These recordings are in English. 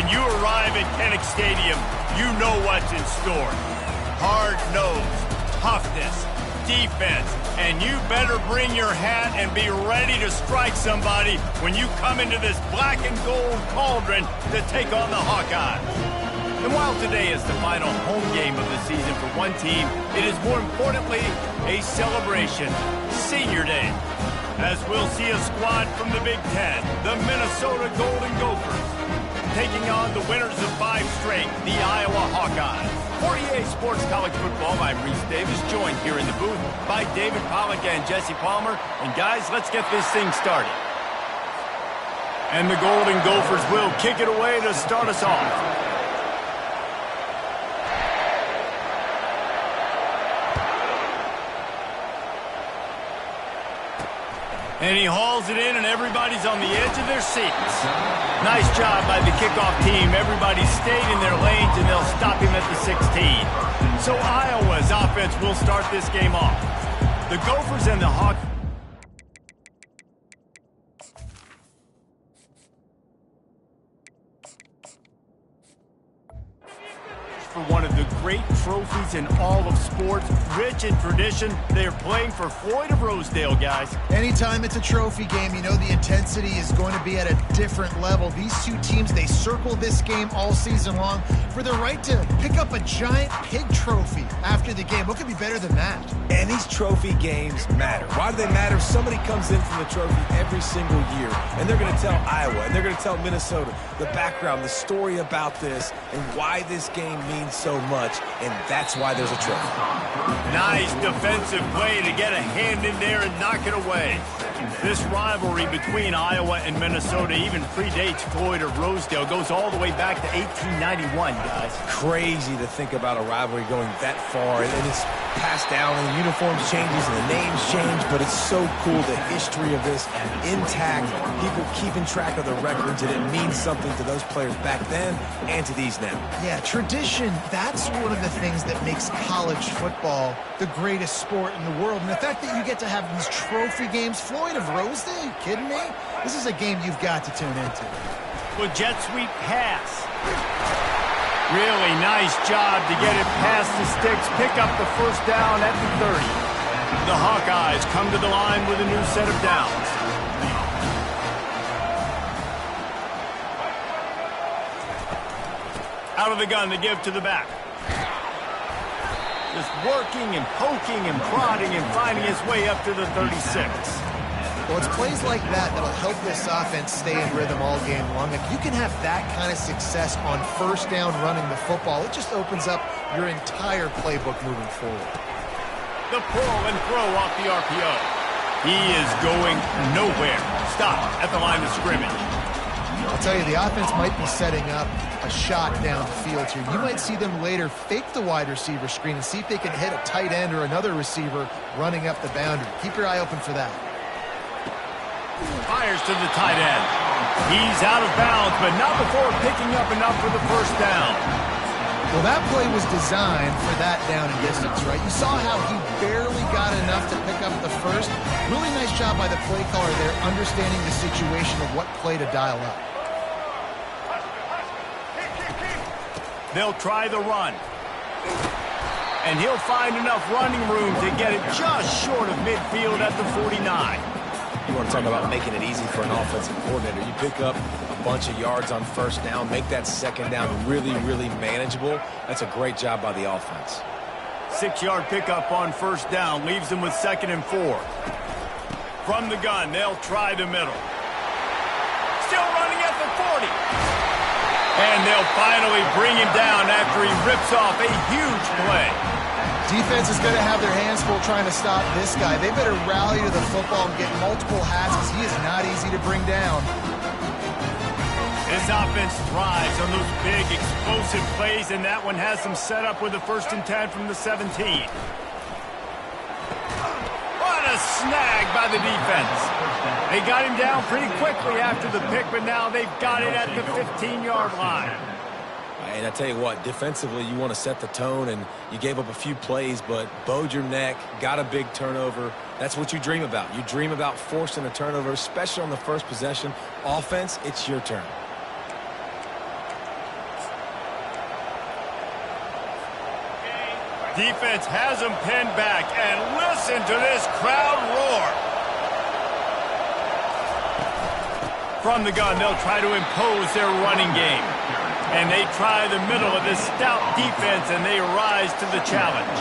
When you arrive at Kinnick Stadium, you know what's in store. Hard nose, toughness, defense, and you better bring your hat and be ready to strike somebody when you come into this black and gold cauldron to take on the Hawkeyes. And while today is the final home game of the season for one team, it is more importantly a celebration, Senior Day, as we'll see a squad from the Big Ten, the Minnesota Golden Gophers, taking on the winners of 5 straight, the Iowa Hawkeyes. For EA Sports College Football, I'm Reese Davis, joined here in the booth by David Pollack and Jesse Palmer. And guys, let's get this thing started. And the Golden Gophers will kick it away to start us off. And he hauls it in, and everybody's on the edge of their seats. Nice job by the kickoff team. Everybody stayed in their lanes, and they'll stop him at the 16. So Iowa's offense will start this game off. The Gophers and the Hawks. For one of the great trophies in all of sports, rich in tradition. They are playing for Floyd of Rosedale, guys. Anytime it's a trophy game, you know the intensity is going to be at a different level. These two teams, they circle this game all season long for the right to pick up a giant pig trophy after the game. What could be better than that? And these trophy games matter. Why do they matter? Somebody comes in from the trophy every single year, and they're going to tell Iowa, and they're going to tell Minnesota the background, the story about this, and why this game means so much, and that's why there's a trophy. Nice defensive play to get a hand in there and knock it away. This rivalry between Iowa and Minnesota even predates Floyd of Rosedale. Goes all the way back to 1891, guys. Crazy to think about a rivalry going that far, and it's passed down, and the uniforms changes, and the names change, but it's so cool, the history of this intact, people keeping track of the records, and it means something to those players back then and to these now. Yeah, tradition, that's one of the things that makes college football the greatest sport in the world. And the fact that you get to have these trophy games, Floyd of Rosedale, are you kidding me? This is a game you've got to tune into. Well, jet sweep pass. Really nice job to get it past the sticks, pick up the first down at the 30. The Hawkeyes come to the line with a new set of downs. Out of the gun to give to the back. Just working and poking and prodding and finding his way up to the 36. Well, it's plays like that that'll help this offense stay in rhythm all game long. If you can have that kind of success on first down running the football, it just opens up your entire playbook moving forward. The pull and throw off the RPO. He is going nowhere. Stop at the line of scrimmage. I'll tell you, the offense might be setting up a shot downfield here. You might see them later fake the wide receiver screen and see if they can hit a tight end or another receiver running up the boundary. Keep your eye open for that. Fires to the tight end. He's out of bounds, but not before picking up enough for the first down. Well, that play was designed for that down and distance, right? You saw how he barely got enough to pick up the first. Really nice job by the play caller there, understanding the situation of what play to dial up. They'll try the run. And he'll find enough running room to get it just short of midfield at the 49. You want to talk about making it easy for an offensive coordinator. You pick up a bunch of yards on first down, make that second down really, really manageable. That's a great job by the offense. 6-yard pickup on first down leaves them with 2nd and 4. From the gun, they'll try the middle. Still running at the 40. And they'll finally bring him down after he rips off a huge play. Defense is going to have their hands full trying to stop this guy. They better rally to the football and get multiple hats because he is not easy to bring down. This offense thrives on those big, explosive plays, and that one has them set up with a 1st and 10 from the 17. What a snag by the defense. They got him down pretty quickly after the pick, but now they've got it at the 15-yard line. And I tell you what, defensively, you want to set the tone, and you gave up a few plays, but bowed your neck, got a big turnover. That's what you dream about. You dream about forcing a turnover, especially on the first possession. Offense, it's your turn. Defense has them pinned back, and listen to this crowd roar. From the gun, they'll try to impose their running game. And they try the middle of this stout defense, and they rise to the challenge.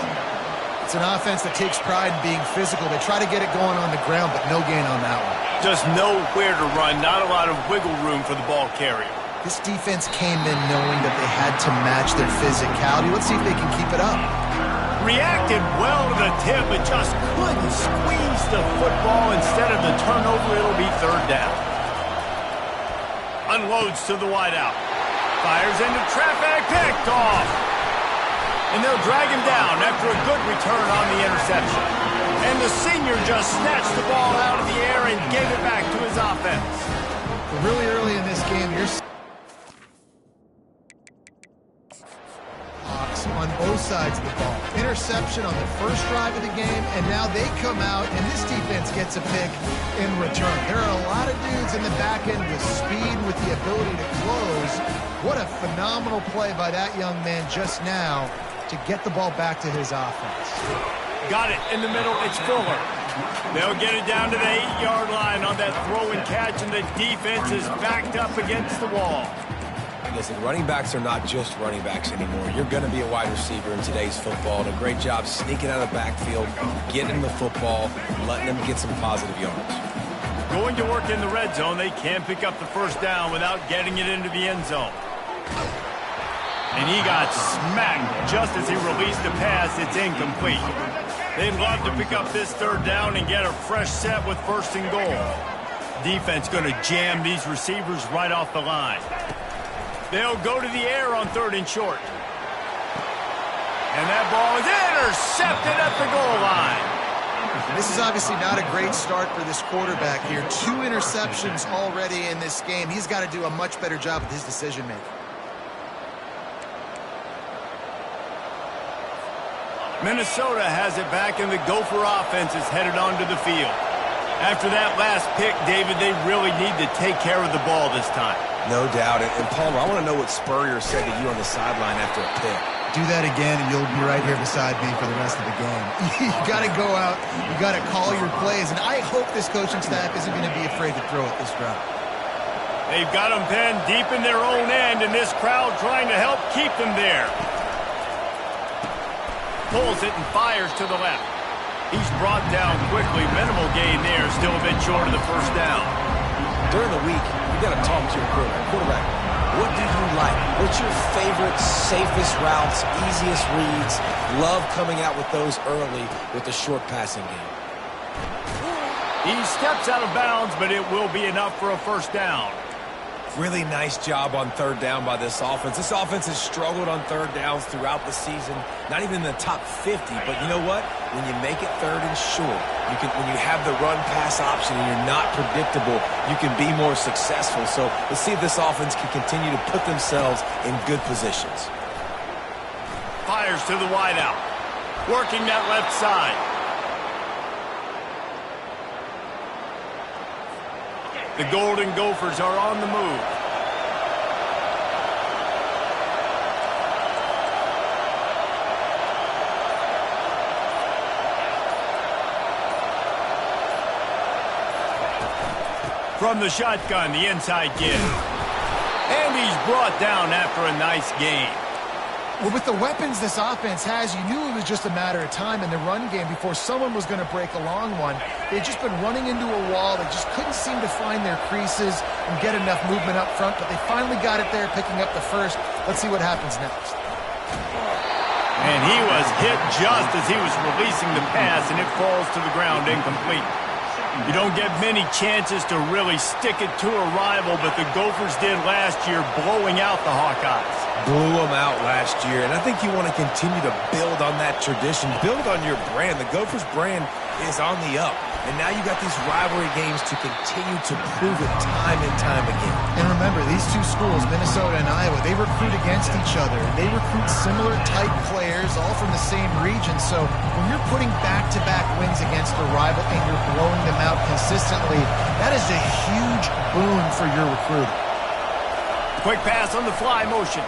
It's an offense that takes pride in being physical. They try to get it going on the ground, but no gain on that one. Just nowhere to run, not a lot of wiggle room for the ball carrier. This defense came in knowing that they had to match their physicality. Let's see if they can keep it up. Reacted well to the tip, but just couldn't squeeze the football. Instead of the turnover, it'll be third down. Unloads to the wideout. Fires into traffic, picked off. And they'll drag him down after a good return on the interception. And the senior just snatched the ball out of the air and gave it back to his offense. Really early in this game, you're on both sides of the ball. Interception on the first drive of the game, and now they come out, and this defense gets a pick in return. There are a lot of dudes in the back end with speed, with the ability to close. What a phenomenal play by that young man just now to get the ball back to his offense. Got it in the middle. It's Fuller. They'll get it down to the 8-yard line on that throw and catch, and the defense is backed up against the wall. Listen, running backs are not just running backs anymore. You're going to be a wide receiver in today's football, and a great job sneaking out of the backfield, getting the football, letting them get some positive yards. Going to work in the red zone, they can't pick up the first down without getting it into the end zone. And he got smacked just as he released the pass. It's incomplete. They'd love to pick up this third down and get a fresh set with first and goal. Defense going to jam these receivers right off the line. They'll go to the air on third and short. And that ball is intercepted at the goal line. This is obviously not a great start for this quarterback here. 2 interceptions already in this game. He's got to do a much better job with his decision-making. Minnesota has it back, and the Gopher offense is headed onto the field. After that last pick, David, they really need to take care of the ball this time. No doubt. And Palmer, I want to know what Spurrier said to you on the sideline after a pick. Do that again, and you'll be right here beside me for the rest of the game. You got to go out. You got to call your plays, and I hope this coaching staff isn't going to be afraid to throw it this drive. They've got them pinned deep in their own end, and this crowd trying to help keep them there. Pulls it and fires to the left. He's brought down quickly. Minimal gain there, still a bit short of the first down. During the week, you got to talk to your quarterback. What do you like? What's your favorite, safest routes, easiest reads? Love coming out with those early with the short passing game. He steps out of bounds, but it will be enough for a first down. Really nice job on third down by this offense. This offense has struggled on third downs throughout the season. Not even in the top 50, but you know what? When you make it third and short, when you have the run-pass option and you're not predictable, you can be more successful. So let's see if this offense can continue to put themselves in good positions. Fires to the wideout. Working that left side. The Golden Gophers are on the move. From the shotgun, the inside give. And he's brought down after a nice gain. Well, with the weapons this offense has, you knew it was just a matter of time in the run game before someone was going to break a long one. They'd just been running into a wall. They just couldn't seem to find their creases and get enough movement up front, but they finally got it there, picking up the first. Let's see what happens next. And he was hit just as he was releasing the pass, and it falls to the ground incomplete. You don't get many chances to really stick it to a rival, but the Gophers did last year, blowing out the Hawkeyes. Blew them out last year, and I think you want to continue to build on that tradition, build on your brand. The Gophers brand is on the up, and now you got these rivalry games to continue to prove it time and time again. And remember, these two schools, Minnesota and Iowa, they recruit against each other. They recruit similar type players, all from the same region. So when you're putting back-to-back wins against a rival and you're blowing them out consistently, that is a huge boon for your recruiting. Quick pass on the fly motion.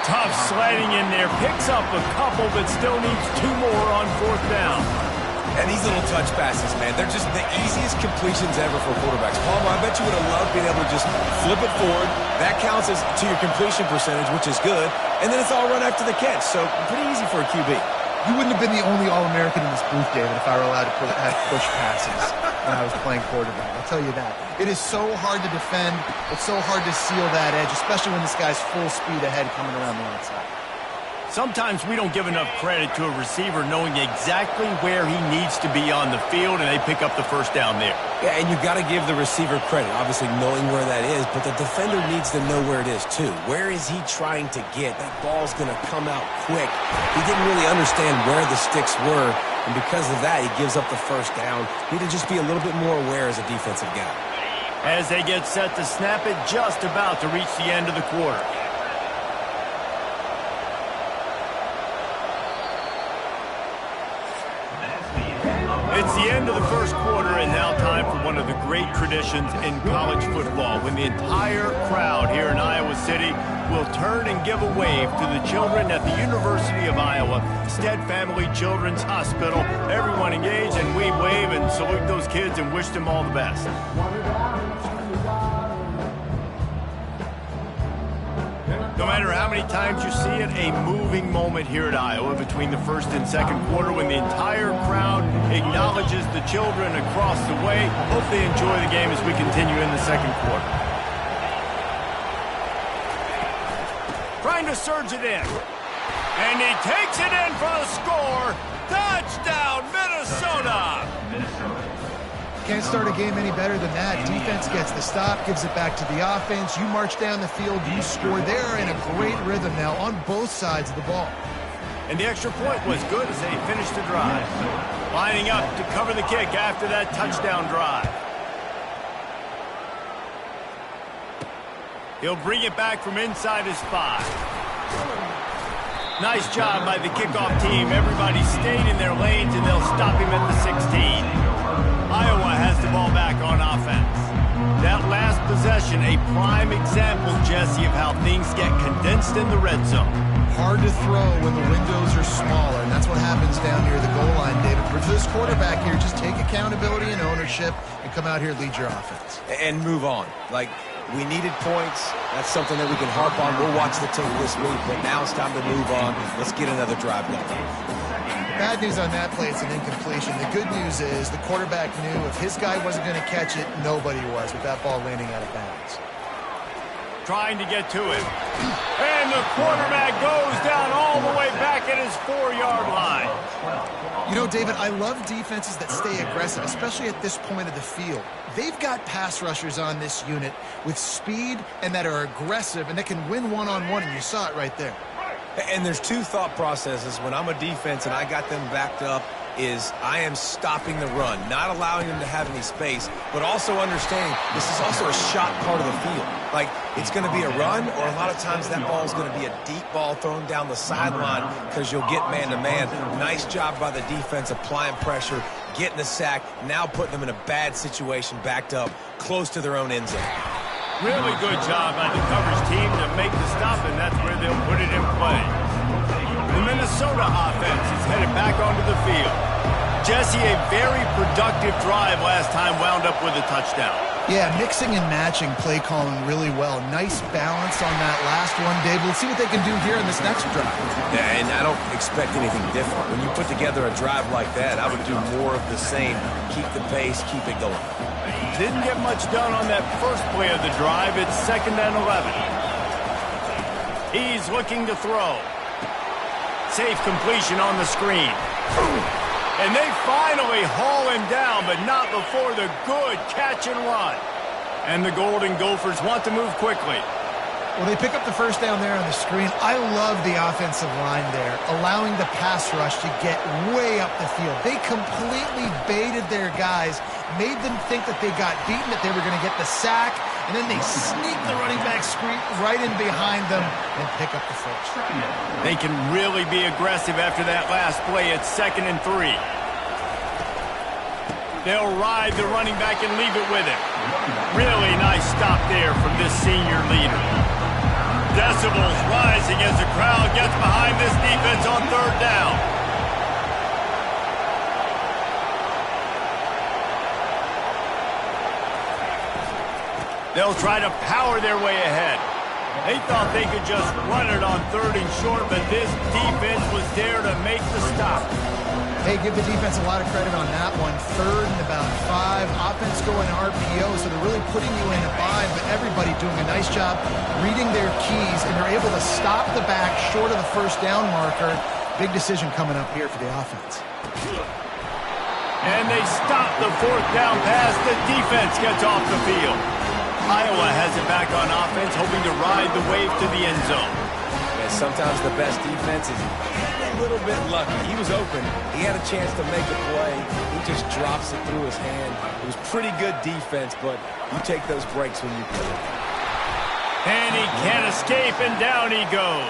Tough sledding in there. Picks up a couple, but still needs 2 more on 4th down. And these little touch passes, man, they're just the easiest completions ever for quarterbacks. Palmer, I bet you would have loved being able to just flip it forward. That counts as to your completion percentage, which is good. And then it's all run after the catch. So pretty easy for a QB. You wouldn't have been the only All-American in this booth, David, if I were allowed to have push passes when I was playing quarterback. I'll tell you that. It is so hard to defend. It's so hard to seal that edge, especially when this guy's full speed ahead coming around the outside. Sometimes we don't give enough credit to a receiver knowing exactly where he needs to be on the field, and they pick up the 1st down there. Yeah, and you got to give the receiver credit, obviously knowing where that is, but the defender needs to know where it is too. Where is he trying to get? That ball's going to come out quick. He didn't really understand where the sticks were, and because of that, he gives up the 1st down. Need to just be a little bit more aware as a defensive guy. As they get set to snap it, just about to reach the end of the quarter. It's the end of the 1st quarter, and now time for one of the great traditions in college football, when the entire crowd here in Iowa City will turn and give a wave to the children at the University of Iowa Stead Family Children's Hospital. Everyone engaged, and we wave and salute those kids and wish them all the best. No matter how many times you see it, a moving moment here at Iowa between the 1st and 2nd quarter when the entire crowd acknowledges the children across the way. Hope they enjoy the game as we continue in the 2nd quarter. Trying to surge it in. And he takes it in for the score. Touchdown, Minnesota! Can't start a game any better than that. Defense gets the stop, gives it back to the offense. You march down the field, you score. They're in a great rhythm now on both sides of the ball. And the extra point was good as they finished the drive. Lining up to cover the kick after that touchdown drive. He'll bring it back from inside his 5. Nice job by the kickoff team. Everybody stayed in their lanes, and they'll stop him at the 16. Iowa has the ball back on offense. That last possession, a prime example, Jesse, of how things get condensed in the red zone. Hard to throw when the windows are smaller, and that's what happens down near the goal line, David. For this quarterback here, just take accountability and ownership and come out here and lead your offense. And move on. Like, we needed points. That's something that we can harp on. We'll watch the tape this week, but now it's time to move on. Let's get another drive going. Bad news on that play, it's an incompletion. The good news is the quarterback knew if his guy wasn't going to catch it, nobody was with that ball landing out of bounds. Trying to get to it. And the quarterback goes down all the way back at his 4-yard line. You know, David, I love defenses that stay aggressive, especially at this point of the field. They've got pass rushers on this unit with speed and that are aggressive and that can win one-on-one, and you saw it right there. And there's 2 thought processes when I'm a defense and I got them backed up is I am stopping the run, not allowing them to have any space, but also understanding this is also a shot part of the field. Like, it's going to be a run, or a lot of times that ball is going to be a deep ball thrown down the sideline because you'll get man-to-man. Nice job by the defense applying pressure, getting the sack, now putting them in a bad situation backed up close to their own end zone. Really good job by the coverage team to make the stop, and that's where they'll put it in play. The Minnesota offense is headed back onto the field. Jesse, a very productive drive last time, wound up with a touchdown. Yeah, mixing and matching play calling really well. Nice balance on that last one, Dave. Let's see what they can do here in this next drive. Yeah, and I don't expect anything different. When you put together a drive like that, I would do more of the same. Keep the pace, keep it going. Didn't get much done on that first play of the drive. It's 2nd and 11. He's looking to throw. Safe completion on the screen. And they finally haul him down, but not before the good catch and run. And the Golden Gophers want to move quickly. Well, they pick up the 1st down there on the screen. I love the offensive line there, allowing the pass rush to get way up the field. They completely baited their guys, made them think that they got beaten, that they were going to get the sack, and then they sneak the running back screen right in behind them and pick up the 1st. They can really be aggressive after that last play. It's 2nd and 3. They'll ride the running back and leave it with him. Really nice stop there from this senior leader. decibels rising as the crowd gets behind this defense on third down. They'll try to power their way ahead. They thought they could just run it on third and short, but this defense was there to make the stop. Hey, give the defense a lot of credit on that one. Third and about 5. Offense going RPO, so they're really putting you in a bind, but everybody doing a nice job reading their keys, and they're able to stop the back short of the first down marker. Big decision coming up here for the offense. And they stop the fourth down pass. The defense gets off the field. Iowa has it back on offense, hoping to ride the wave to the end zone. And sometimes the best defense is a little bit lucky. He was open. He had a chance to make a play. He just drops it through his hand. It was pretty good defense, but you take those breaks when you play. And he can't escape, and down he goes.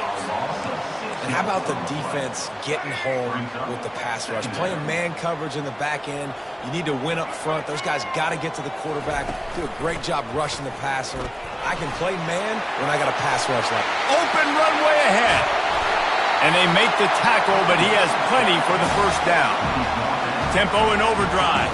And how about the defense getting home with the pass rush? Playing man coverage in the back end. You need to win up front. Those guys got to get to the quarterback. Do a great job rushing the passer. I can play man when I got a pass rush like open runway ahead. And they make the tackle, but he has plenty for the first down. Tempo and overdrive.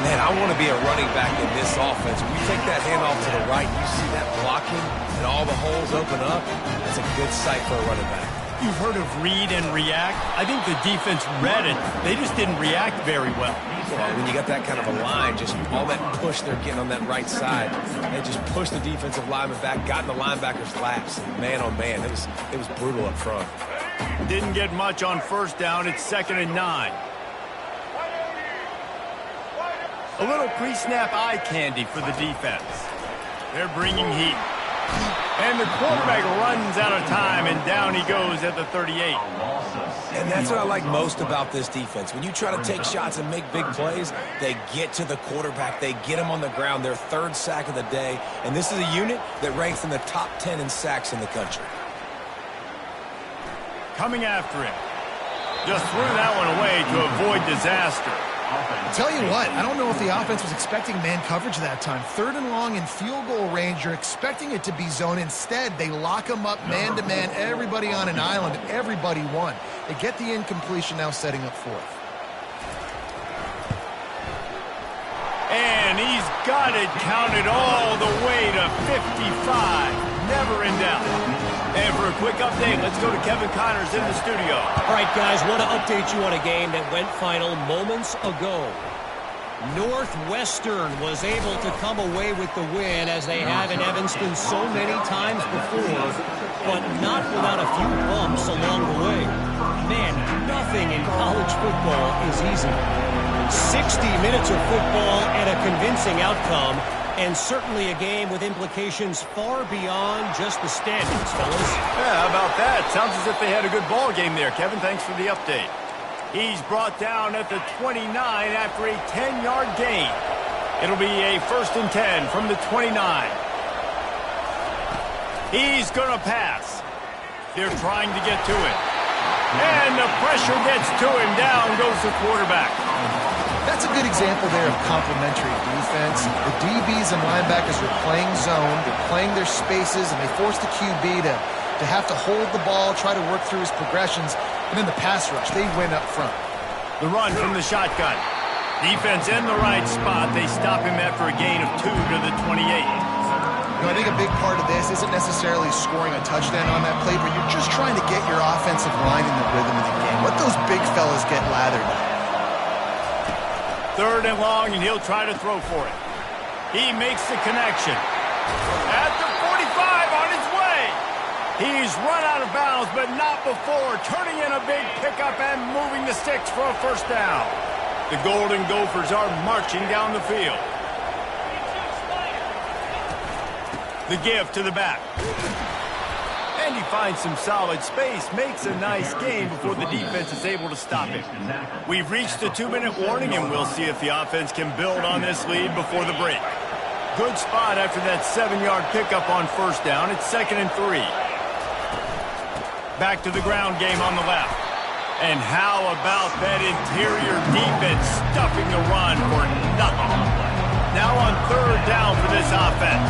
Man, I want to be a running back in this offense. When you take that handoff to the right, you see that blocking and all the holes open up. That's a good sight for a running back. You've heard of read and react. I think the defense read it. They just didn't react very well. Well, when you got that kind of a line, just all that push they're getting on that right side, they just pushed the defensive lineman back, got in the linebacker's laps, man on man. It was brutal up front. Didn't get much on first down. It's 2nd and 9. A little pre-snap eye candy for the defense. They're bringing heat. And the quarterback runs out of time, and down he goes at the 38. And that's what I like most about this defense. When you try to take shots and make big plays, they get to the quarterback. They get him on the ground. Their 3rd sack of the day. And this is a unit that ranks in the top 10 in sacks in the country. Coming after him. Just threw that one away to avoid disaster. I'll tell you what, I don't know if the offense was expecting man coverage that time. 3rd and long in field goal range, you're expecting it to be zone. Instead, they lock them up man-to-man, everybody on an island, everybody won. They get the incompletion, now setting up 4th. And he's got it counted all the way to 55. Never in doubt. And for a quick update, let's go to Kevin Connors in the studio. All right, guys, want to update you on a game that went final moments ago. Northwestern was able to come away with the win, as they have in Evanston so many times before, but not without a few bumps along the way. Man, nothing in college football is easy. 60 minutes of football and a convincing outcome, and certainly a game with implications far beyond just the standings, fellas. Yeah, how about that? Sounds as if they had a good ball game there. Kevin, thanks for the update. He's brought down at the 29 after a 10-yard gain. It'll be a 1st and 10 from the 29. He's going to pass. They're trying to get to it. And the pressure gets to him. Down goes the quarterback. That's a good example there of complementary defense. The DBs and linebackers are playing zone, they're playing their spaces, and they force the QB to have to hold the ball, try to work through his progressions, and then the pass rush, they win up front. The run from the shotgun. Defense in the right spot. They stop him after a gain of 2 to the 28. I think a big part of this isn't necessarily scoring a touchdown on that play, but you're just trying to get your offensive line in the rhythm of the game. Let those big fellas get lathered. 3rd and long, and he'll try to throw for it. He makes the connection. At the 45 on his way. He's run out of bounds, but not before. Turning in a big pickup and moving the sticks for a 1st down. The Golden Gophers are marching down the field. The give to the back. And he finds some solid space, makes a nice gain before the defense is able to stop him. We've reached the 2-minute warning, and we'll see if the offense can build on this lead before the break. Good spot after that 7-yard pickup on 1st down. It's 2nd and 3. Back to the ground game on the left. And how about that interior defense stuffing the run for nothing? Now on 3rd down for this offense.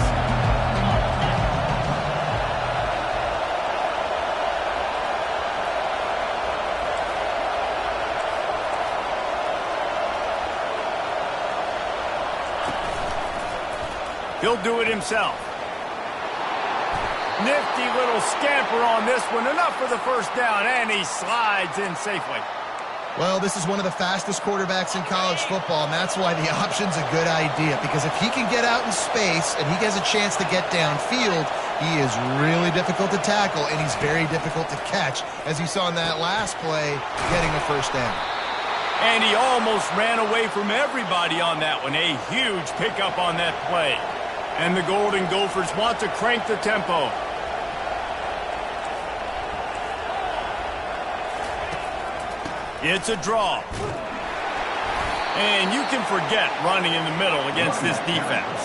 He'll do it himself. Nifty little scamper on this one. Enough for the first down, and he slides in safely. Well, this is one of the fastest quarterbacks in college football, and that's why the option's a good idea. Because if he can get out in space and he has a chance to get downfield, he is really difficult to tackle, and he's very difficult to catch, as you saw in that last play, getting a first down. And he almost ran away from everybody on that one. A huge pickup on that play. And the Golden Gophers want to crank the tempo. It's a draw. And you can forget running in the middle against this defense.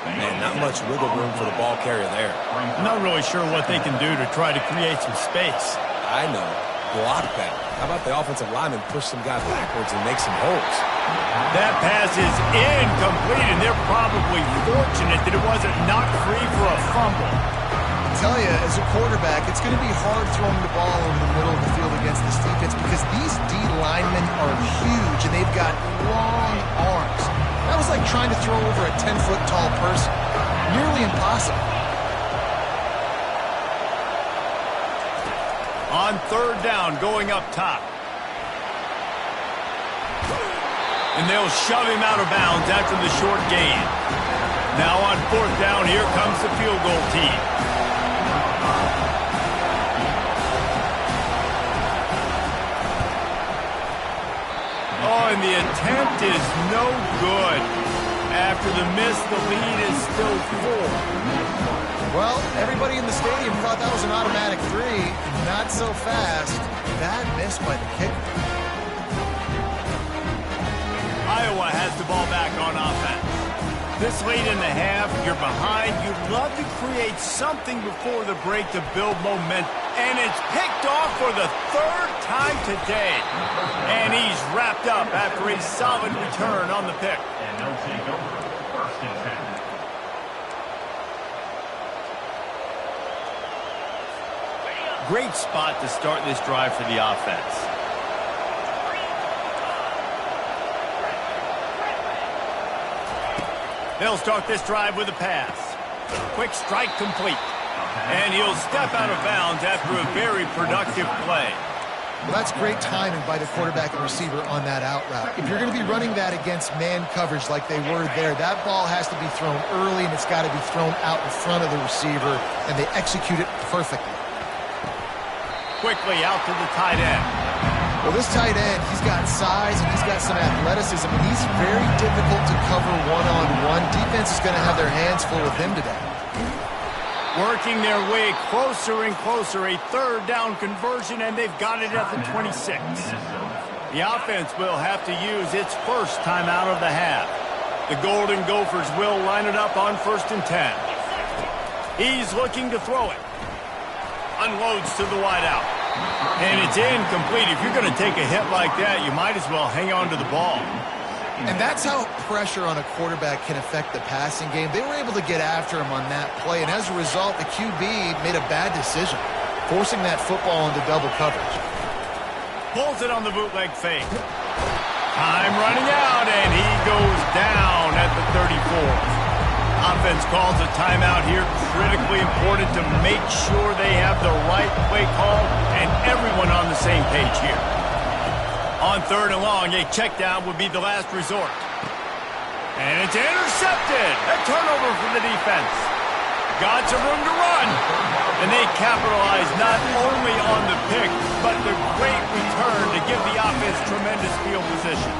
Man, not much wiggle room for the ball carrier there. I'm not really sure what they can do to try to create some space. I know. Block that. How about the offensive lineman push some guy backwards and make some holes? That pass is incomplete, and they're probably fortunate that it wasn't knocked free for a fumble. I tell you, as a quarterback, it's going to be hard throwing the ball over the middle of the field against this defense because these D linemen are huge, and they've got long arms. That was like trying to throw over a 10-foot tall person. Nearly impossible. On third down, going up top. And they'll shove him out of bounds after the short gain. Now on fourth down, here comes the field goal team. Oh, and the attempt is no good. After the miss, the lead is still 4. Well, everybody in the stadium thought that was an automatic 3. Not so fast. Bad miss by the kicker. Iowa has the ball back on offense. This late in the half, you're behind. You'd love to create something before the break to build momentum. And it's picked off for the 3rd time today. And he's wrapped up after a solid return on the pick. And they'll take over first and 10. Great spot to start this drive for the offense. They'll start this drive with a pass. Quick strike complete. And he'll step out of bounds after a very productive play. Well, that's great timing by the quarterback and receiver on that out route. If you're going to be running that against man coverage like they were there, that ball has to be thrown early, and it's got to be thrown out in front of the receiver, and they execute it perfectly. Quickly out to the tight end. Well, this tight end, he's got size and he's got some athleticism, and he's very difficult to cover one-on-one. Defense is going to have their hands full with him today. Working their way closer and closer, a 3rd down conversion, and they've got it at the 26. The offense will have to use its first timeout of the half. The Golden Gophers will line it up on 1st and 10. He's looking to throw it. Unloads to the wideout. And it's incomplete. If you're going to take a hit like that, you might as well hang on to the ball. And that's how pressure on a quarterback can affect the passing game. They were able to get after him on that play, and as a result, the QB made a bad decision, forcing that football into double coverage. Pulls it on the bootleg fake. Time running out, and he goes down at the 34. Offense calls a timeout here. Critically important to make sure they have the right play call and everyone on the same page here. On 3rd and long, a check down would be the last resort. And it's intercepted. A turnover for the defense. Got some room to run. And they capitalize not only on the pick, but the great return to give the offense tremendous field position.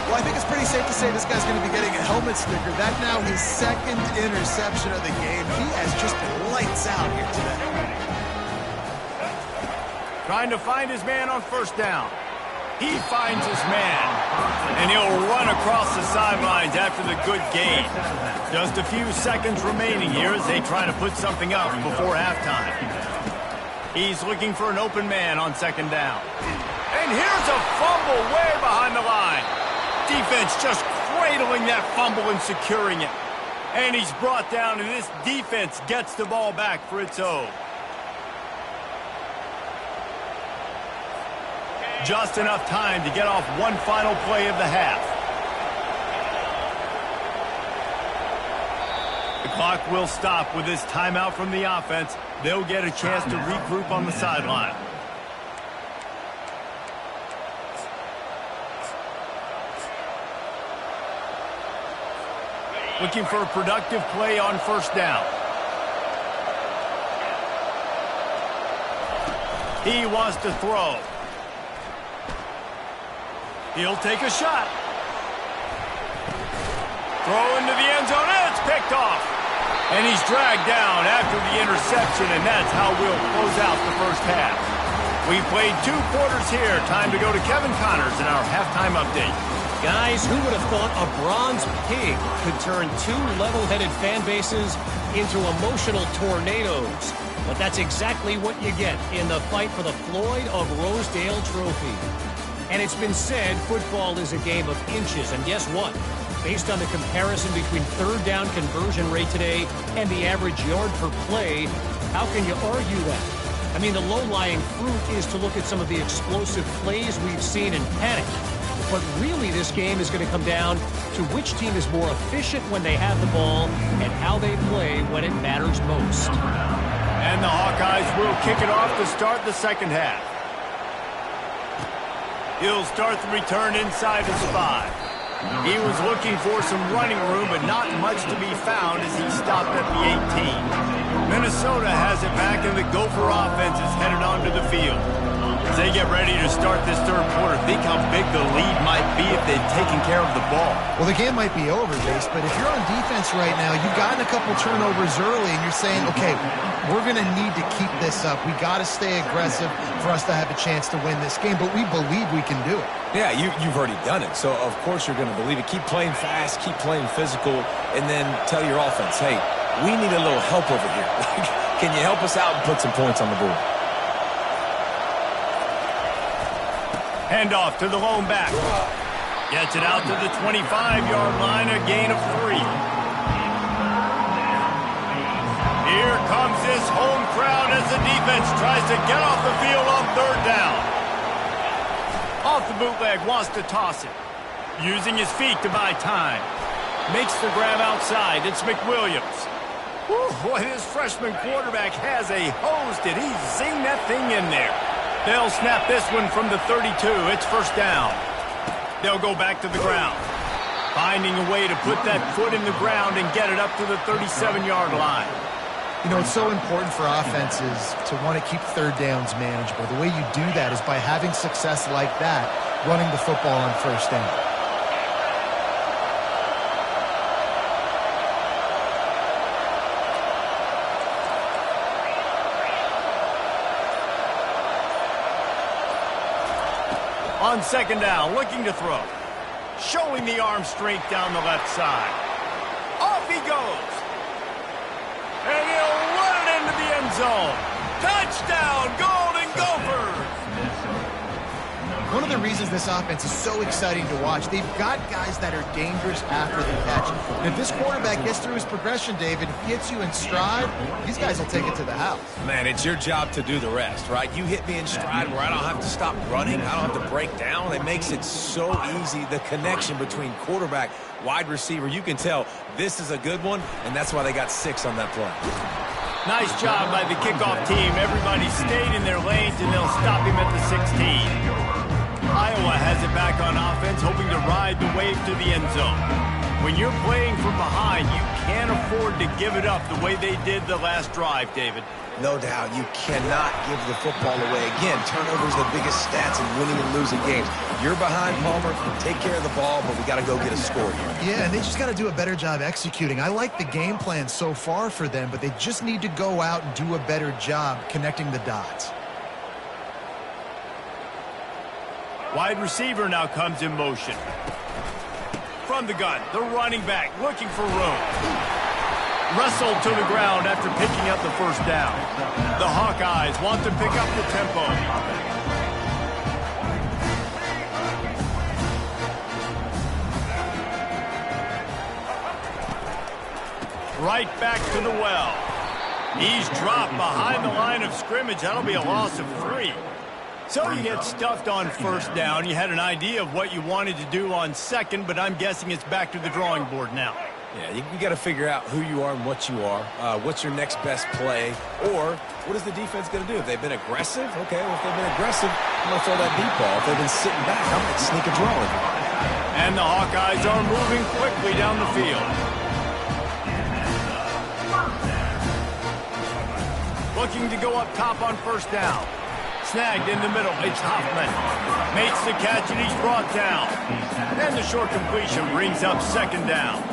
Well, I think it's pretty safe to say this guy's going to be getting a helmet sticker. That's now his 2nd interception of the game. He has just been lights out here today. Trying to find his man on 1st down. He finds his man, and he'll run across the sidelines after the good gain. Just a few seconds remaining here as they try to put something up before halftime. He's looking for an open man on 2nd down. And here's a fumble way behind the line. Defense just cradling that fumble and securing it. And he's brought down, and this defense gets the ball back for its own. Just enough time to get off one final play of the half. The clock will stop with this timeout from the offense. They'll get a chance to regroup on the sideline. Looking for a productive play on first down. He wants to throw. He'll take a shot. Throw into the end zone, and it's picked off. And he's dragged down after the interception, and that's how we'll close out the first half. We played 2 quarters here. Time to go to Kevin Connors in our halftime update. Guys, who would have thought a bronze pig could turn 2 level-headed fan bases into emotional tornadoes? But that's exactly what you get in the fight for the Floyd of Rosedale Trophy. And it's been said football is a game of inches, and guess what? Based on the comparison between third down conversion rate today and the average yard per play, how can you argue that? I mean, the low-lying fruit is to look at some of the explosive plays we've seen in panic. But really, this game is going to come down to which team is more efficient when they have the ball and how they play when it matters most. And the Hawkeyes will kick it off to start the second half. He'll start the return inside his 5. He was looking for some running room, but not much to be found as he stopped at the 18. Minnesota has it back, and the Gopher offense is headed onto the field. As they get ready to start this third quarter, think how big the lead might be if they'd taken care of the ball. Well, the game might be over, Jace, but if you're on defense right now, you've gotten a couple turnovers early, and you're saying, okay, we're going to need to keep this up. We got to stay aggressive for us to have a chance to win this game, but we believe we can do it. Yeah, you've already done it, so of course you're going to believe it. Keep playing fast, keep playing physical, and then tell your offense, hey, we need a little help over here. Can you help us out and put some points on the board? Handoff to the lone back. Gets it out to the 25-yard line, a gain of 3. Here comes this home crowd as the defense tries to get off the field on third down. Off the bootleg, wants to toss it. Using his feet to buy time. Makes the grab outside. It's McWilliams. Whew, boy, this freshman quarterback has a hose. Did he zing that thing in there? They'll snap this one from the 32. It's first down. They'll go back to the ground. Finding a way to put that foot in the ground and get it up to the 37-yard line. You know, it's so important for offenses to want to keep third downs manageable. The way you do that is by having success like that, running the football on first down. On second down, looking to throw. Showing the arm strength down the left side. Off he goes. And he'll run it into the end zone. Touchdown, Golden Gophers! One of the reasons this offense is so exciting to watch, they've got guys that are dangerous after the catch. And if this quarterback gets through his progression, David, gets you in stride, these guys will take it to the house. Man, it's your job to do the rest, right? You hit me in stride where I don't have to stop running. I don't have to break down. It makes it so easy, the connection between quarterback, wide receiver. You can tell this is a good one, and that's why they got 6 on that play. Nice job by the kickoff team. Everybody stayed in their lanes, and they'll stop him at the 16. Iowa has it back on offense, hoping to ride the wave to the end zone. When you're playing from behind, you can't afford to give it up the way they did the last drive, David. No doubt, you cannot give the football away. Again, turnovers are the biggest stats in winning and losing games. You're behind, Palmer, take care of the ball, but we got to go get a score here. Yeah, and they just got to do a better job executing. I like the game plan so far for them, but they just need to go out and do a better job connecting the dots. Wide receiver now comes in motion. From the gun, the running back looking for room. Wrestled to the ground after picking up the first down. The Hawkeyes want to pick up the tempo. Right back to the well. He's dropped behind the line of scrimmage. That'll be a loss of 3. So you get stuffed on first down. You had an idea of what you wanted to do on second, but I'm guessing it's back to the drawing board now. Yeah, you got to figure out who you are and what you are. What's your next best play? Or what is the defense going to do? If they've been aggressive, okay, well, if they've been aggressive, I'm going to throw that deep ball. If they've been sitting back, I'm going to sneak a draw in. And the Hawkeyes are moving quickly down the field. Looking to go up top on first down. Snagged in the middle. It's Hoffman. Makes the catch, and he's brought down. And the short completion brings up second down.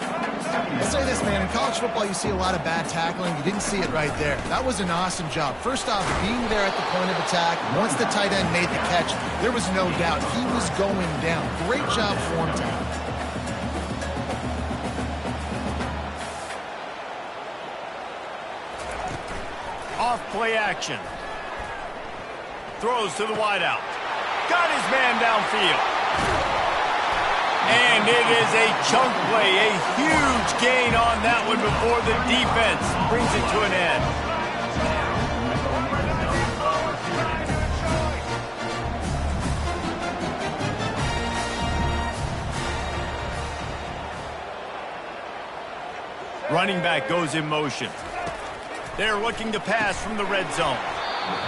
I'll say this, man. In college football, you see a lot of bad tackling. You didn't see it right there. That was an awesome job. First off, being there at the point of attack. Once the tight end made the catch, there was no doubt he was going down. Great job for him, Tom. Off play action. Throws to the wideout. Got his man downfield. And it is a chunk play. A huge gain on that one before the defense brings it to an end. Running back goes in motion. They're looking to pass from the red zone.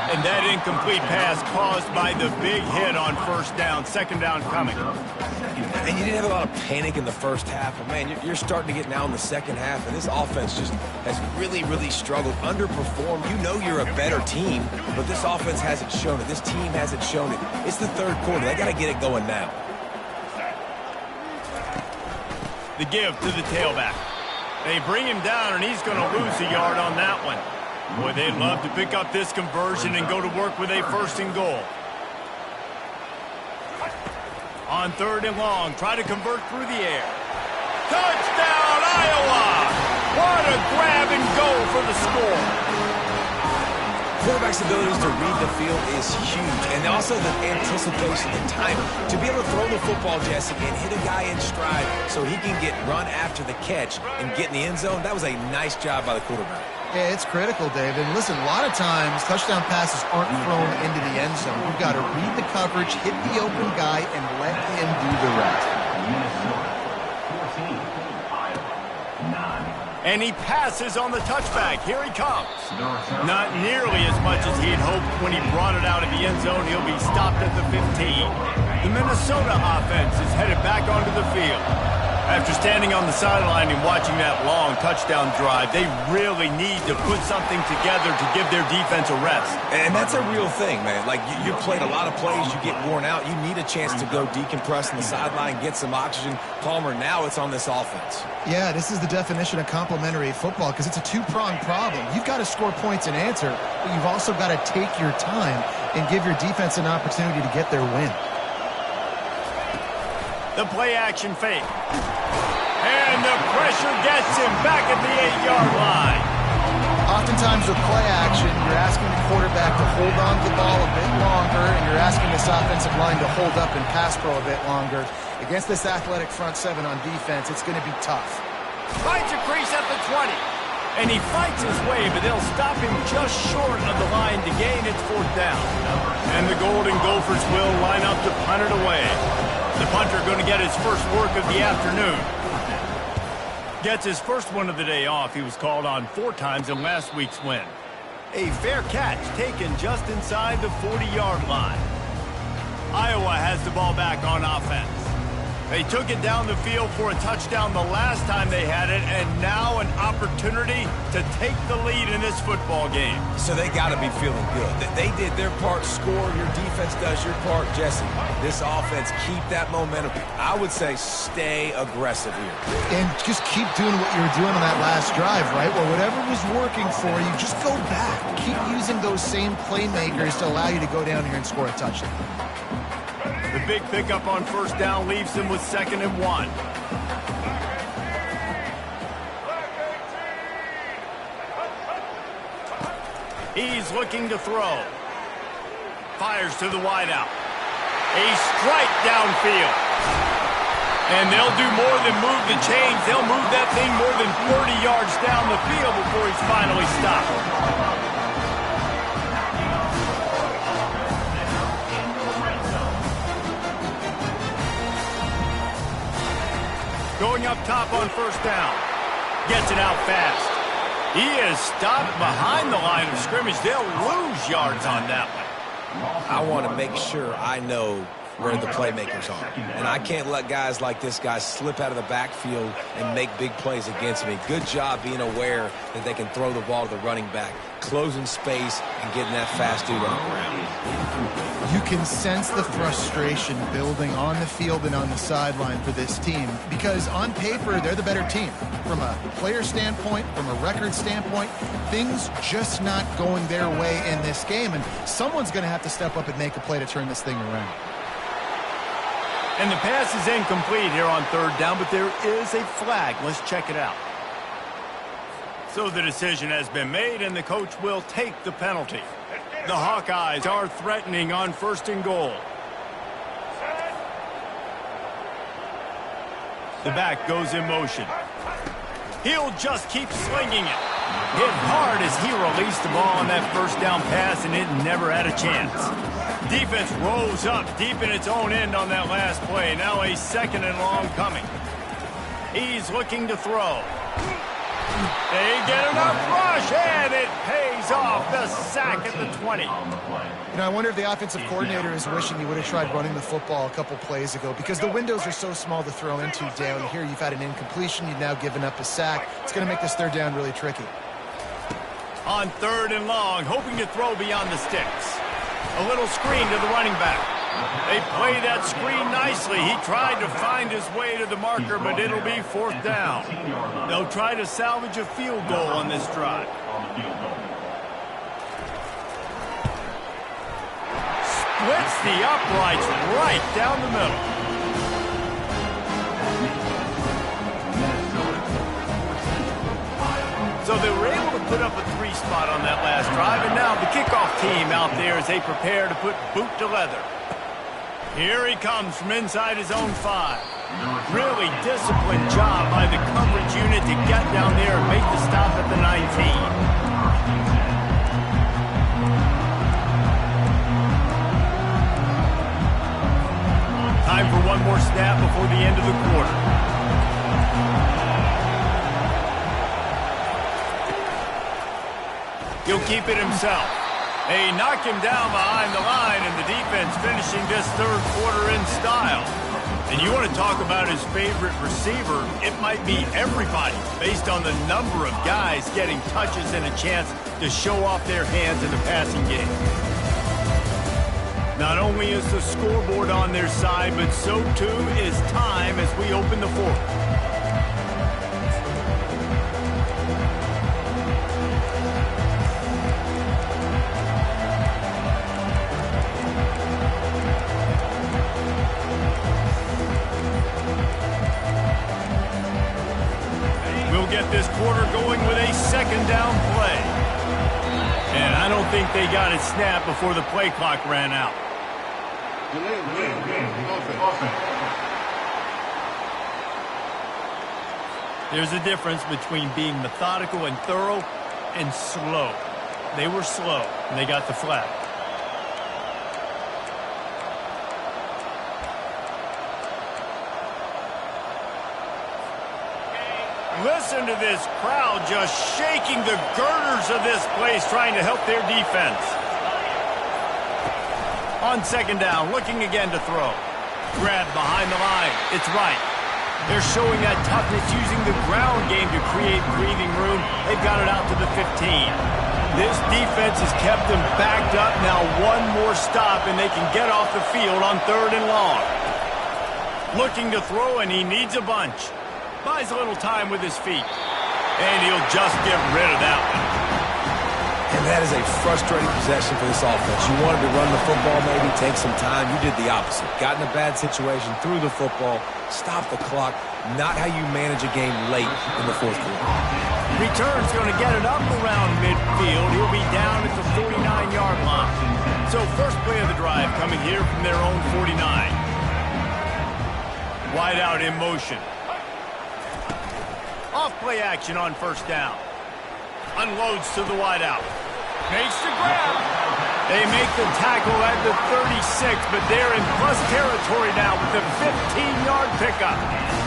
And that incomplete pass caused by the big hit on first down. Second down coming. And you didn't have a lot of panic in the first half. But, man, you're starting to get now in the second half. And this offense just has really, really struggled. Underperformed. You know you're a better team. But this offense hasn't shown it. This team hasn't shown it. It's the third quarter. They got to get it going now. The give to the tailback. They bring him down, and he's going to lose a yard on that one. Boy, they'd love to pick up this conversion and go to work with a first and goal. On third and long, try to convert through the air. Touchdown, Iowa! What a grab and go for the score. Quarterback's abilities to read the field is huge, and also the anticipation, the timing. To be able to throw the football, Jesse, and hit a guy in stride so he can get run after the catch and get in the end zone, that was a nice job by the quarterback. Yeah, it's critical, Dave. And listen, a lot of times touchdown passes aren't thrown into the end zone. You've got to read the coverage, hit the open guy, and let him do the rest. And he passes on the touchback. Here he comes. Not nearly as much as he had hoped when he brought it out of the end zone. He'll be stopped at the 15. The Minnesota offense is headed back onto the field. After standing on the sideline and watching that long touchdown drive, they really need to put something together to give their defense a rest. And that's a real thing, man. Like, you played a lot of plays, you get worn out. You need a chance to go decompress on the sideline, get some oxygen. Palmer, now it's on this offense. Yeah, this is the definition of complementary football because it's a two-pronged problem. You've got to score points and answer, but you've also got to take your time and give your defense an opportunity to get their win. The play-action fake. And the pressure gets him back at the 8-yard line. Oftentimes with play action, you're asking the quarterback to hold on to the ball a bit longer, and you're asking this offensive line to hold up and pass pro a bit longer. Against this athletic front seven on defense, it's going to be tough. Finds a crease at the 20. And he fights his way, but they'll stop him just short of the line to gain its fourth down. And the Golden Gophers will line up to punt it away. The punter going to get his first work of the afternoon. Gets his first one of the day off. He was called on 4 times in last week's win. A fair catch taken just inside the 40-yard line. Iowa has the ball back on offense. They took it down the field for a touchdown the last time they had it, and now an opportunity to take the lead in this football game. So they got to be feeling good. They did their part, score. Your defense does your part. Jesse, this offense, keep that momentum. I would say stay aggressive here. And just keep doing what you were doing on that last drive, right? Well, whatever was working for you, just go back. Keep using those same playmakers to allow you to go down here and score a touchdown. The big pickup on first down leaves him with 2nd and 1. He's looking to throw. Fires to the wideout. A strike downfield. And they'll do more than move the chains. They'll move that thing more than 30 yards down the field before he's finally stopped. Going up top on first down. Gets it out fast. He is stopped behind the line of scrimmage. They'll lose yards on that one. I want to make sure I know where the playmakers are. And I can't let guys like this guy slip out of the backfield and make big plays against me. Good job being aware that they can throw the ball to the running back, closing space, and getting that fast dude on the ground. You can sense the frustration building on the field and on the sideline for this team because on paper, they're the better team. From a player standpoint, from a record standpoint, things just not going their way in this game, and someone's going to have to step up and make a play to turn this thing around. And the pass is incomplete here on third down, but there is a flag. Let's check it out. So the decision has been made, and the coach will take the penalty. The Hawkeyes are threatening on 1st and goal. The back goes in motion. He'll just keep slinging it. Hit hard as he released the ball on that first down pass, and it never had a chance. Defense rolls up deep in its own end on that last play. Now a 2nd and long coming. He's looking to throw. They get enough rush, and it pays off. The sack at the 20. You know, I wonder if the offensive coordinator is wishing he would have tried running the football a couple plays ago because the windows are so small to throw into down here. You've had an incompletion. You've now given up a sack. It's going to make this third down really tricky. On 3rd and long, hoping to throw beyond the sticks. A little screen to the running back. They play that screen nicely. He tried to find his way to the marker, but it'll be 4th down. They'll try to salvage a field goal on this drive. Splits the uprights right down the middle. So they were able to put up a 3 spot on that last drive, and now the kickoff team out there as they prepare to put boot to leather. Here he comes from inside his own 5. Really disciplined job by the coverage unit to get down there and make the stop at the 19. Time for one more snap before the end of the quarter. He'll keep it himself. They knock him down behind the line, and the defense finishing this 3rd quarter in style. And you want to talk about his favorite receiver, it might be everybody based on the number of guys getting touches and a chance to show off their hands in the passing game. Not only is the scoreboard on their side, but so too is time as we open the 4th. Get this quarter going with a 2nd down play. And I don't think they got it snapped before the play clock ran out. There's a difference between being methodical and thorough and slow. They were slow, and they got the flag. Listen to this crowd just shaking the girders of this place, trying to help their defense. On 2nd down, looking again to throw. Grab behind the line. It's right. They're showing that toughness using the ground game to create breathing room. They've got it out to the 15. This defense has kept them backed up. Now one more stop, and they can get off the field on 3rd and long. Looking to throw, and he needs a bunch. Buys a little time with his feet. And he'll just get rid of that one. And that is a frustrating possession for this offense. You wanted to run the football, maybe take some time. You did the opposite. Got in a bad situation, threw the football, stopped the clock. Not how you manage a game late in the 4th quarter. Return's going to get it up around midfield. He'll be down at the 49-yard line. So first play of the drive coming here from their own 49. Wide out in motion. Off play action on 1st down. Unloads to the wideout. Makes the grab. They make the tackle at the 36, but they're in plus territory now with the 15-yard pickup.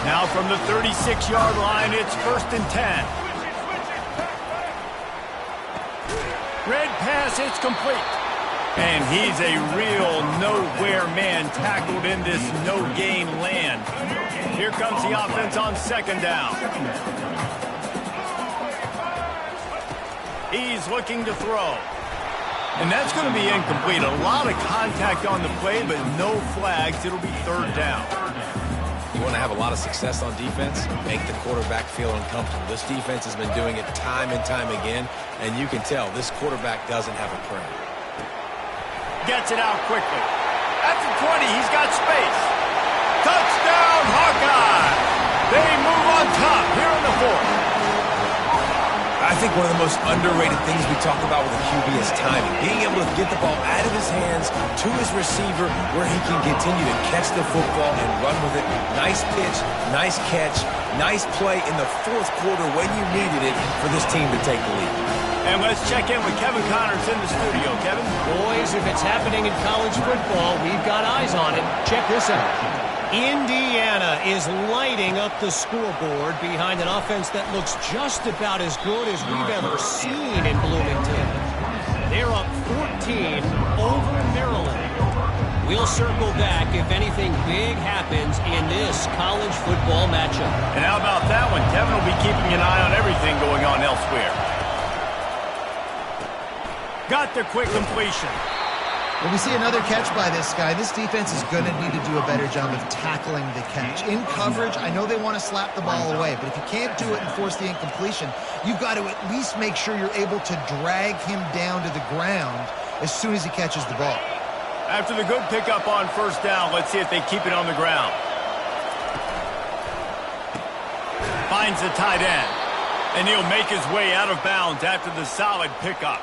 Now from the 36-yard line, it's 1st and 10. Red pass, it's complete. And he's a real nowhere man tackled in this no-gain land. Here comes the offense on 2nd down. He's looking to throw. And that's going to be incomplete. A lot of contact on the play, but no flags. It'll be 3rd down. You want to have a lot of success on defense? Make the quarterback feel uncomfortable. This defense has been doing it time and time again, and you can tell this quarterback doesn't have a prayer. Gets it out quickly. At the 20, he's got space. Touchdown, Hawkeye! They move on top here in the 4th. I think one of the most underrated things we talk about with a QB is timing. Being able to get the ball out of his hands to his receiver where he can continue to catch the football and run with it. Nice pitch, nice catch, nice play in the 4th quarter when you needed it for this team to take the lead. And let's check in with Kevin Connors in the studio. Kevin? Boys, if it's happening in college football, we've got eyes on it. Check this out. Indiana is lighting up the scoreboard behind an offense that looks just about as good as we've ever seen in Bloomington. They're up 14 over Maryland. We'll circle back if anything big happens in this college football matchup. And how about that one? Kevin will be keeping an eye on everything going on elsewhere. Got the quick completion. When we see another catch by this guy, this defense is going to need to do a better job of tackling the catch. In coverage, I know they want to slap the ball away, but if you can't do it and force the incompletion, you've got to at least make sure you're able to drag him down to the ground as soon as he catches the ball. After the good pickup on 1st down, let's see if they keep it on the ground. Finds the tight end, and he'll make his way out of bounds after the solid pickup.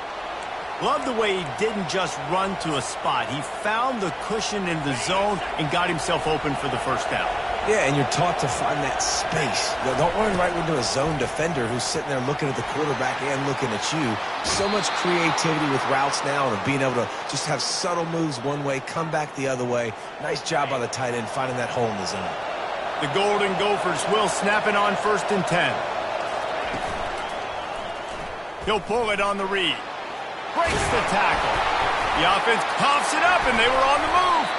Love the way he didn't just run to a spot. He found the cushion in the zone and got himself open for the 1st down. Yeah, and you're taught to find that space. Don't run right into a zone defender who's sitting there looking at the quarterback and looking at you. So much creativity with routes now and being able to just have subtle moves one way, come back the other way. Nice job by the tight end finding that hole in the zone. The Golden Gophers will snap it on 1st and 10. He'll pull it on the read. Breaks the tackle. The offense coughs it up, and they were on the move.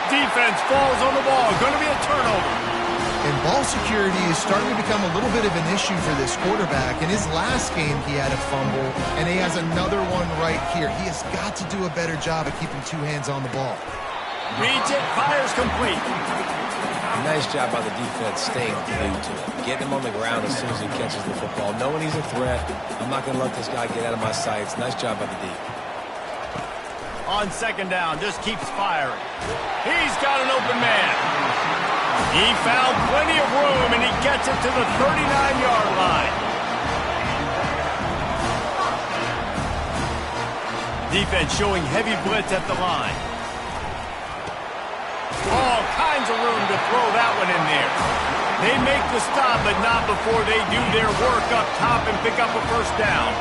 Defense falls on the ball. Going to be a turnover. And ball security is starting to become a little bit of an issue for this quarterback. In his last game, he had a fumble, and he has another one right here. He has got to do a better job of keeping 2 hands on the ball. Reads it, fires complete. Nice job by the defense staying glued to it. Getting him on the ground as soon as he catches the football. Knowing he's a threat, I'm not going to let this guy get out of my sights. Nice job by the D. On 2nd down, just keeps firing. He's got an open man. He found plenty of room, and he gets it to the 39-yard line. Defense showing heavy blitz at the line. All kinds of room to throw that one in there. They make the stop, but not before they do their work up top and pick up a 1st down.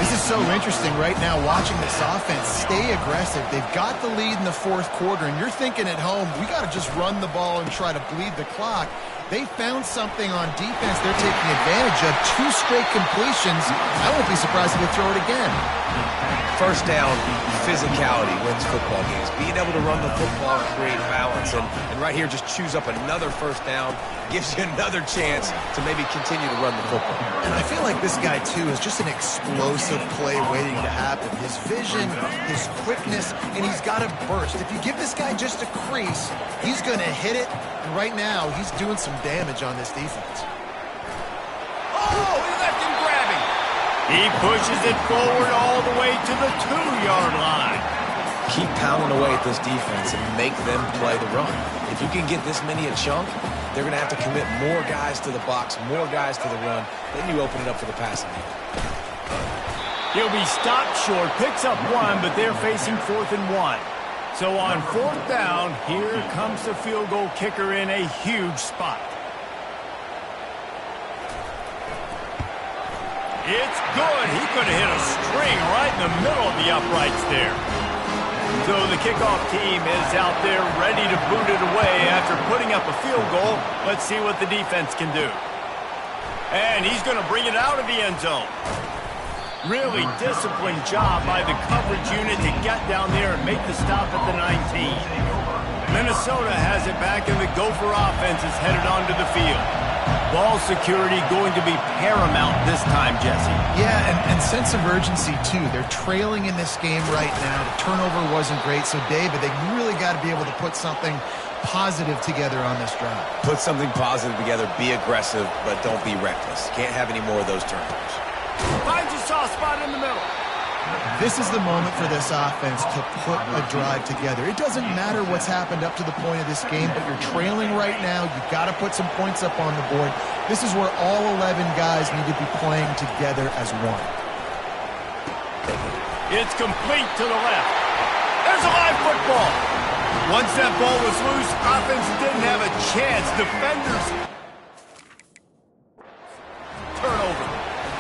This is so interesting right now watching this offense stay aggressive. They've got the lead in the 4th quarter, and you're thinking at home, we got to just run the ball and try to bleed the clock. They found something on defense they're taking advantage of. 2 straight completions. I won't be surprised if they throw it again. 1st down, physicality wins football games. Being able to run the football and create balance. And right here, just choose up another 1st down. Gives you another chance to maybe continue to run the football. And I feel like this guy, too, is just an explosive play waiting to happen. His vision, his quickness, and he's got a burst. If you give this guy just a crease, he's going to hit it. And right now, he's doing some damage on this defense. Oh, he left him grabbing. He pushes it forward all the way to the 2-yard line. Keep pounding away at this defense and make them play the run. If you can get this many a chunk, they're going to have to commit more guys to the box, more guys to the run. Then you open it up for the passing game. He'll be stopped short, picks up 1, but they're facing 4th and 1. So on 4th down, here comes the field goal kicker in a huge spot. It's good. He could have hit a string right in the middle of the uprights there. So the kickoff team is out there ready to boot it away after putting up a field goal. Let's see what the defense can do. And he's going to bring it out of the end zone. Really disciplined job by the coverage unit to get down there and make the stop at the 19. Minnesota has it back, and the Gopher offense is headed onto the field. Ball security going to be paramount this time, Jesse. Yeah, and sense of urgency, too. They're trailing in this game right now. The turnover wasn't great, so, David, they really got to be able to put something positive together on this drive. Put something positive together, be aggressive, but don't be reckless. Can't have any more of those turnovers. Finds a soft spot in the middle. This is the moment for this offense to put a drive together. It doesn't matter what's happened up to the point of this game, but you're trailing right now. You've got to put some points up on the board. This is where all 11 guys need to be playing together as one. It's complete to the left. There's a live football. Once that ball was loose, offense didn't have a chance. Defenders. Turnover.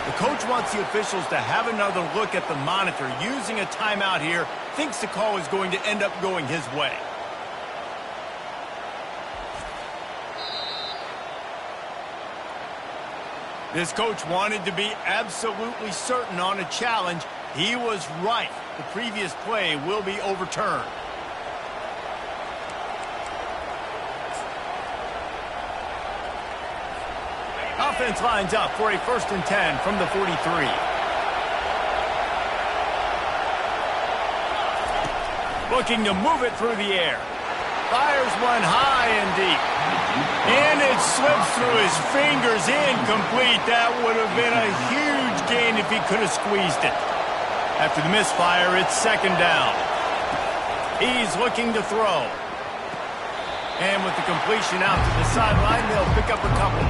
The coach wants the officials to have another look at the monitor. Using a timeout here, thinks the call is going to end up going his way. This coach wanted to be absolutely certain on a challenge. He was right. The previous play will be overturned. Offense lines up for a 1st and 10 from the 43. Looking to move it through the air. Fires one high and deep. And it slips through his fingers, incomplete. That would have been a huge gain if he could have squeezed it. After the misfire, it's 2nd down. He's looking to throw. And with the completion out to the sideline, they'll pick up a couple.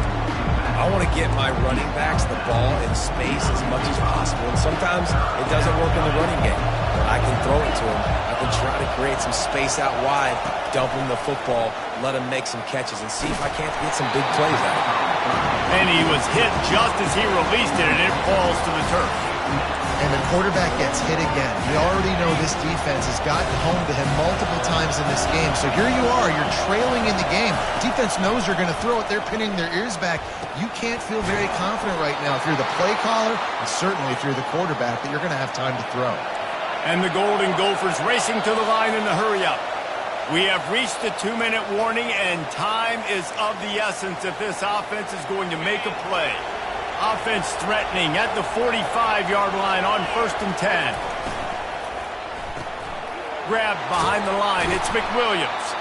I want to get my running backs the ball in space as much as possible. And sometimes it doesn't work in the running game. But I can throw it to him. I can try to create some space out wide, dump him the football, let him make some catches, and see if I can't get some big plays out of him. And he was hit just as he released it, and it falls to the turf. And the quarterback gets hit again. We already know this defense has gotten home to him multiple times in this game. So here you are, you're trailing in the game. Defense knows you're going to throw it. They're pinning their ears back. You can't feel very confident right now if you're the play caller, and certainly if you're the quarterback, that you're going to have time to throw. And the Golden Gophers racing to the line in the hurry-up. We have reached the 2-minute warning, and time is of the essence if this offense is going to make a play. Offense threatening at the 45-yard line on 1st and 10. Grabbed behind the line. It's McWilliams.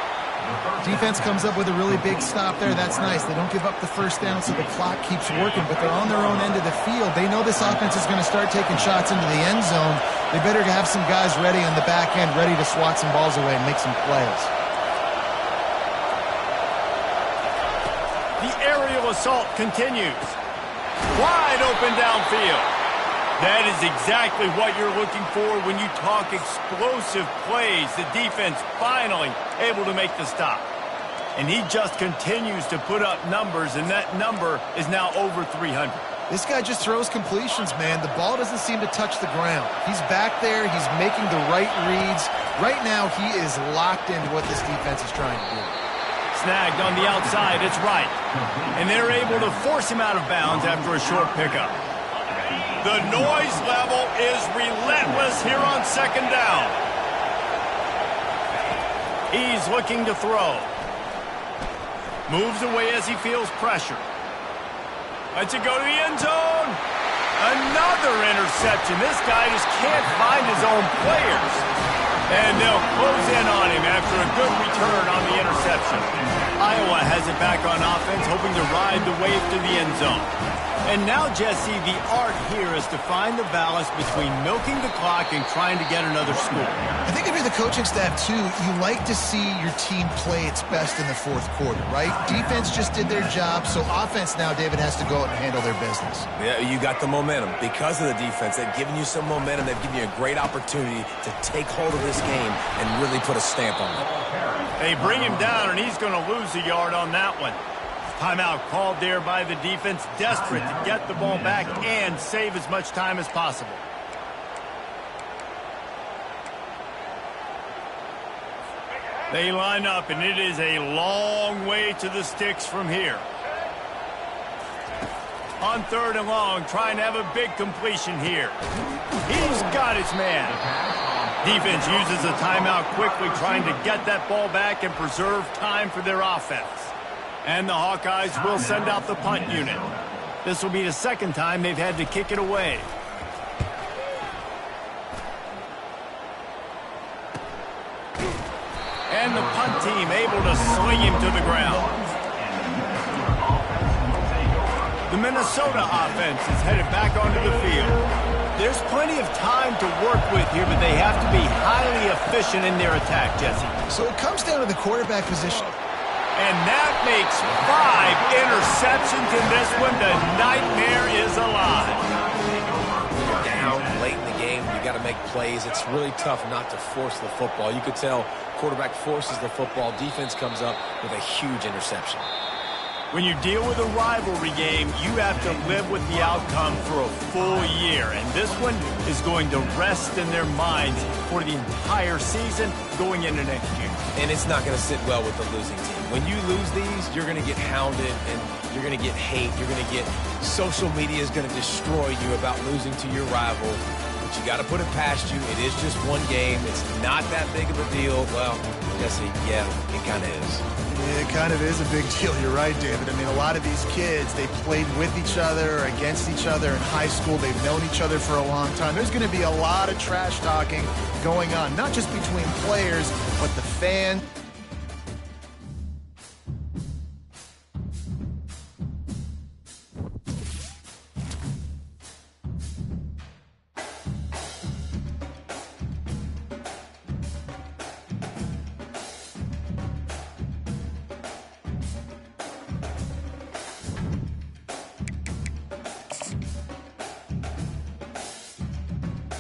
Defense comes up with a really big stop there. That's nice. They don't give up the 1st down, so the clock keeps working, but they're on their own end of the field. They know this offense is going to start taking shots into the end zone. They better have some guys ready on the back end, ready to swat some balls away and make some plays. The aerial assault continues. Wide open downfield. That is exactly what you're looking for when you talk explosive plays. The defense finally able to make the stop. And he just continues to put up numbers, and that number is now over 300. This guy just throws completions, man. The ball doesn't seem to touch the ground. He's back there. He's making the right reads. Right now, he is locked into what this defense is trying to do. Snagged on the outside, it's right. And they're able to force him out of bounds after a short pickup. The noise level is relentless here on 2nd down. He's looking to throw. Moves away as he feels pressure. Lets it go to the end zone. Another interception. This guy just can't find his own players. And they'll close in on him after a good return on the interception. Iowa has it back on offense, hoping to ride the wave to the end zone. And now, Jesse, the art here is to find the balance between milking the clock and trying to get another score. I think if you're the coaching staff, too, you like to see your team play its best in the 4th quarter, right? Defense just did their job, so offense now, David, has to go out and handle their business. Yeah, you got the momentum. Because of the defense, they've given you some momentum. They've given you a great opportunity to take hold of this game and really put a stamp on it. They bring him down, and he's going to lose a yard on that one. Timeout called there by the defense, desperate to get the ball back and save as much time as possible. They line up, and it is a long way to the sticks from here. On 3rd and long, trying to have a big completion here. He's got his man. Defense uses a timeout quickly, trying to get that ball back and preserve time for their offense. And the Hawkeyes will send out the punt unit. This will be the 2nd time they've had to kick it away. And the punt team able to swing him to the ground. The Minnesota offense is headed back onto the field. There's plenty of time to work with here, but they have to be highly efficient in their attack, Jesse. So it comes down to the quarterback position. And that makes 5 interceptions in this one. The nightmare is alive. You're down late in the game. You got to make plays. It's really tough not to force the football. You could tell quarterback forces the football. Defense comes up with a huge interception. When you deal with a rivalry game, you have to live with the outcome for a full year. And this one is going to rest in their minds for the entire season going into next year. And it's not going to sit well with the losing team. When you lose these, you're going to get hounded and you're going to get hate. You're going to get social media is going to destroy you about losing to your rival. But you got to put it past you. It is just one game. It's not that big of a deal. Well, Jesse, yeah, it kind of is. It kind of is a big deal. You're right, David. I mean, a lot of these kids, they played with each other, against each other in high school. They've known each other for a long time. There's going to be a lot of trash talking going on, not just between players, but the fan